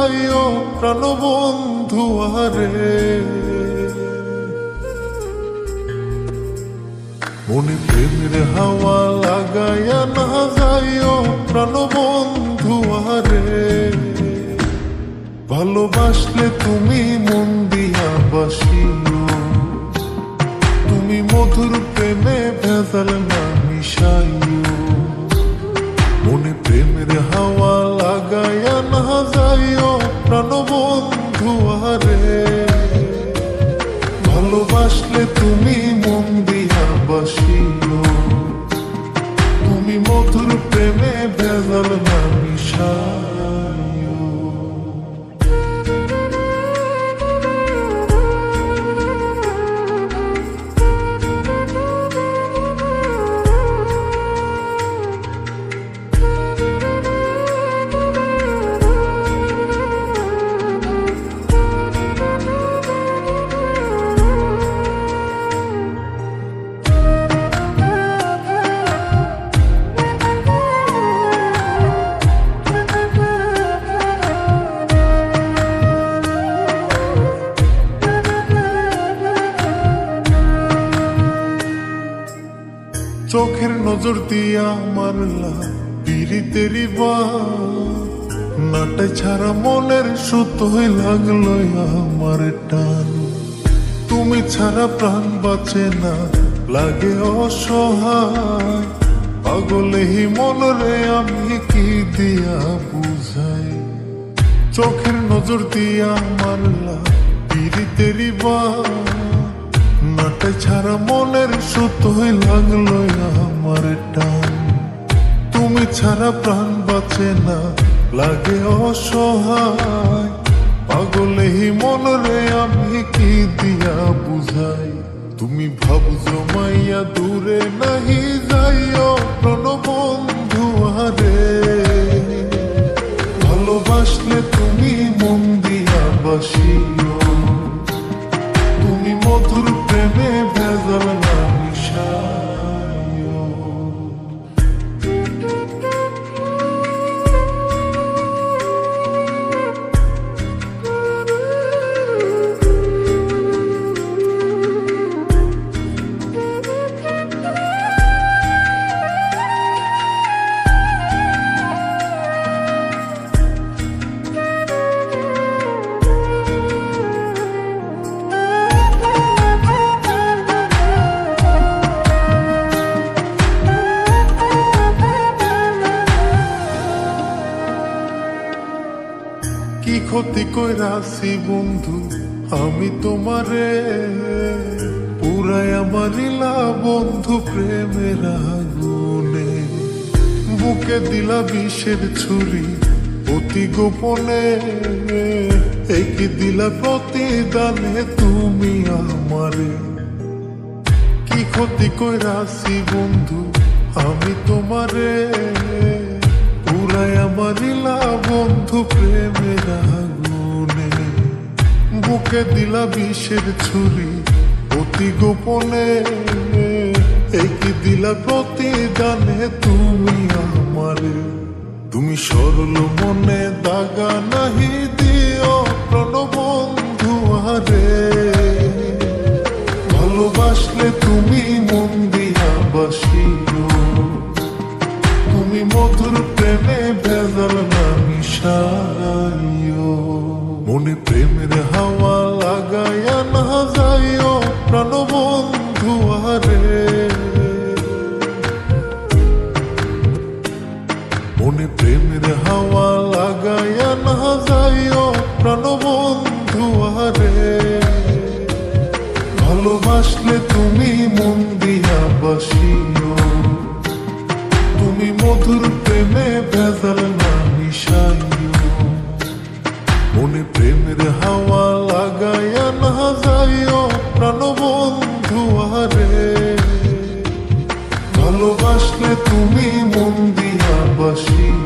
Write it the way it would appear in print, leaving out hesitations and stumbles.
যাইও প্রাণবন্ধু আরে। মনে প্রেমের হাওয়া লাগাইয়া না যাইও প্রাণবন্ধু আরে। ভালোবাসলে তুমি মন দিয়া বাসিও, তুমি মধুর প্রেমে ভেজাল না মিশাইও। মনে প্রেমের হাওয়া লাগাইয়া না যাইও প্রাণবন্ধু আরে। ভালোবাসলে তুমি মন দিয়া বাসিও, তুমি মধুর প্রেমে ভেজাল না মিশাইও। চোখের নজর দিয়া মারলা পিরিতেরি বাত, নাটাই ছাড়া মনের সুতোই লাগলো আমার টান। তুমি ছাড়া প্রাণ বাঁচে না, লাগে অসহায়। পাগলেই মনরে আমি কি দিয়া বুঝাই। চোখের নজর দিয়া মারলা পিরিতেরি বাত, নাটাই ছাড়া মনের সুতোই লাগলো আমার টান। তুমি ছাড়া প্রাণ বাঁচে না, লাগে অসহায়। পাগলেই মনরে আমি কি দিয়া বুঝাই। তুমি ভাব জমাইয়া দূরে নাহি যাইও প্রাণবন্ধু আরে। ভালোবাসলে তুমি মন দিয়া বাসিও, তুমি মধুর প্রেমে ভেজাল না মিশাইও। কি ক্ষতি কইরাছি বন্ধু আমি তোমারে, পুরাই আমারিলা বন্ধু প্রেমের আগুনে। বুকে দিলা বিষের ছুরি অতি গোপনে, একই দিলা প্রতিদানে তুমি আমারে। কি ক্ষতি কইরাছি বন্ধু আমি তোমারে, পুরাই আমারিলা বন্ধু প্রেমের আগুনে। বুকে দিলা বিষের ছুরি অতি গোপনে, একই দিলা প্রতিদানে তুমি আমারে। তুমি সরল মনে দাগা নাহি দিও প্রাণবন্ধু আরে। ভালোবাসলে তুমি মন দিয়া বাসিও, তুমি মধুর প্রেমে ভেজাল না মিশাইও। মনে প্রেমের হাওয়া লাগাইয়া না যাইও প্রাণবন্ধু আরে। মনে প্রেমের হাওয়া লাগাইয়া না যাইও প্রাণবন্ধু আরে। ভালোবাসলে তুমি মন দিয়া বাসিও, তুমি মধুর প্রেমে ভেজাল না মিশাইও। মনে প্রেমের হাওয়া লাগাইয়া না যাইও প্রাণবন্ধু আরে। ভালোবাসলে তুমি মন দিয়া বাসিও,